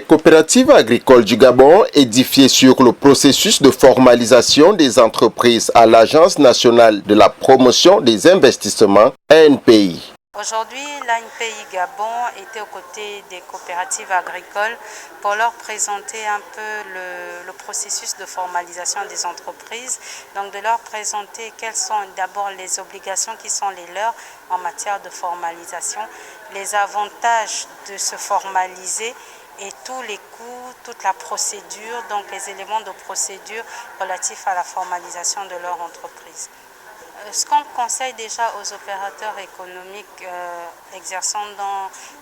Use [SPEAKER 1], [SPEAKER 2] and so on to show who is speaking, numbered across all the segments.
[SPEAKER 1] coopératives agricoles du Gabon, édifiées sur le processus de formalisation des entreprises à l'Agence nationale de la promotion des investissements, ANPI.
[SPEAKER 2] Aujourd'hui, l'ANPI Gabon était aux côtés des coopératives agricoles pour leur présenter un peu le processus de formalisation des entreprises, donc de leur présenter quelles sont d'abord les obligations qui sont les leurs en matière de formalisation, les avantages de se formaliser et tous les coûts, toute la procédure, donc les éléments de procédure relatifs à la formalisation de leur entreprise. Ce qu'on conseille déjà aux opérateurs économiques exerçant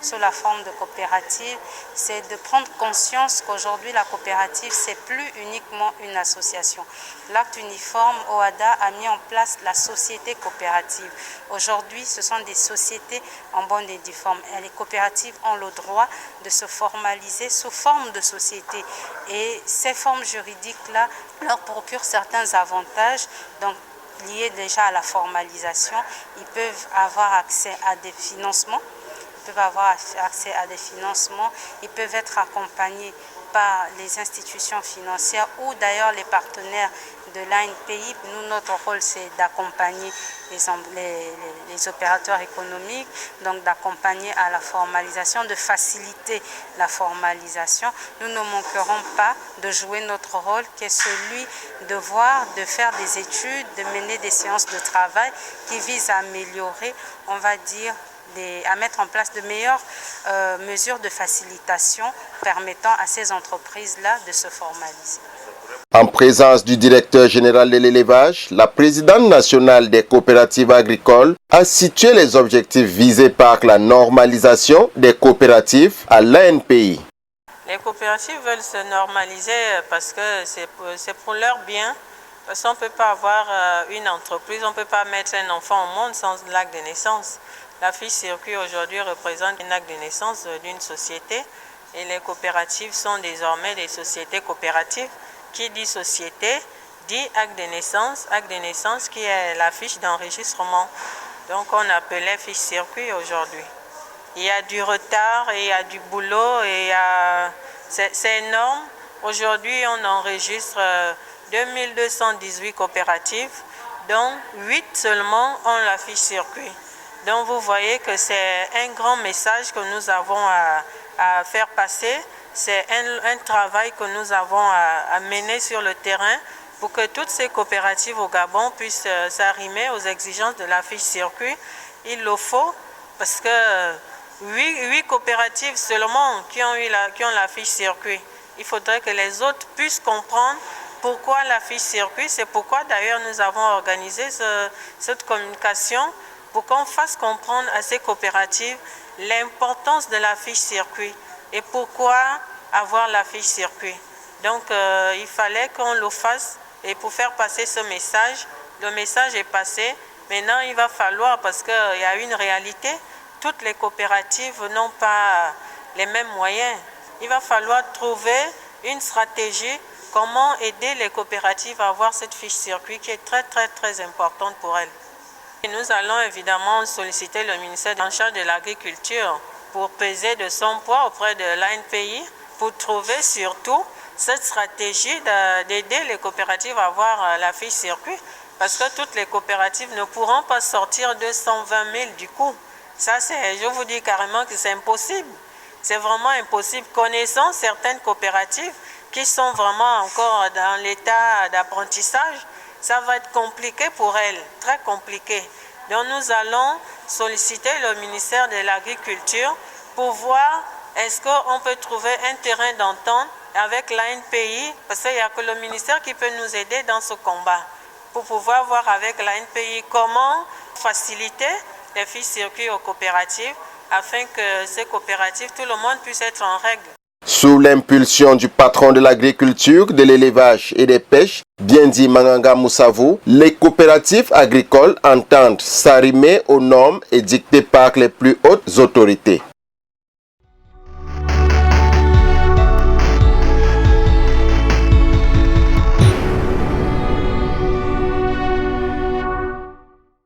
[SPEAKER 2] sous la forme de coopérative, c'est de prendre conscience qu'aujourd'hui la coopérative, c'est plus uniquement une association. L'acte uniforme OHADA a mis en place la société coopérative. Aujourd'hui, ce sont des sociétés en bonne et due forme. Et les coopératives ont le droit de se formaliser sous forme de société. Et ces formes juridiques-là leur procurent certains avantages. Donc, liés déjà à la formalisation, ils peuvent avoir accès à des financements, ils peuvent être accompagnés par les institutions financières ou d'ailleurs les partenaires de l'ANPI. Nous, notre rôle, c'est d'accompagner les opérateurs économiques, donc d'accompagner à la formalisation, de faciliter la formalisation. Nous ne manquerons pas de jouer notre rôle qui est celui de faire des études, de mener des séances de travail qui visent à améliorer, on va dire, à mettre en place de meilleures mesures de facilitation permettant à ces entreprises-là de se formaliser.
[SPEAKER 1] En présence du directeur général de l'élevage, la présidente nationale des coopératives agricoles a situé les objectifs visés par la normalisation des coopératives à l'ANPI.
[SPEAKER 3] Les coopératives veulent se normaliser parce que c'est pour leur bien. Parce qu'on ne peut pas avoir une entreprise, on ne peut pas mettre un enfant au monde sans l'acte de naissance. La fiche circuit aujourd'hui représente un acte de naissance d'une société et les coopératives sont désormais des sociétés coopératives. Qui dit société dit acte de naissance qui est la fiche d'enregistrement. Donc on appelait fiche circuit aujourd'hui. Il y a du retard et il y a du boulot et c'est énorme. Aujourd'hui on enregistre 2218 coopératives, dont 8 seulement ont la fiche circuit. Donc vous voyez que c'est un grand message que nous avons à faire passer. C'est un travail que nous avons à mener sur le terrain pour que toutes ces coopératives au Gabon puissent s'arrimer aux exigences de la fiche circuit. Il le faut parce que 8 coopératives seulement qui ont la fiche circuit. Il faudrait que les autres puissent comprendre pourquoi la fiche circuit. C'est pourquoi d'ailleurs nous avons organisé cette communication pour qu'on fasse comprendre à ces coopératives l'importance de la fiche circuit et pourquoi avoir la fiche circuit. Donc il fallait qu'on le fasse et pour faire passer ce message, le message est passé. Maintenant il va falloir, parce qu'il y a une réalité, toutes les coopératives n'ont pas les mêmes moyens. Il va falloir trouver une stratégie, comment aider les coopératives à avoir cette fiche circuit qui est très très très importante pour elles. Et nous allons évidemment solliciter le ministère en charge de l'agriculture pour peser de son poids auprès de l'ANPI pour trouver surtout cette stratégie d'aider les coopératives à avoir la fiche circuit parce que toutes les coopératives ne pourront pas sortir 220 000 du coup. Ça, je vous dis carrément que c'est impossible. C'est vraiment impossible. Connaissant certaines coopératives qui sont vraiment encore dans l'état d'apprentissage, ça va être compliqué pour elles, très compliqué. Donc nous allons solliciter le ministère de l'Agriculture pour voir est-ce qu'on peut trouver un terrain d'entente avec l'ANPI, parce qu'il n'y a que le ministère qui peut nous aider dans ce combat, pour pouvoir voir avec l'ANPI comment faciliter les fiches circuits aux coopératives, afin que ces coopératives, tout le monde puisse être en règle.
[SPEAKER 1] Sous l'impulsion du patron de l'agriculture, de l'élevage et des pêches, Biendi Manganga Moussavou, les coopératives agricoles entendent s'arrimer aux normes édictées par les plus hautes autorités.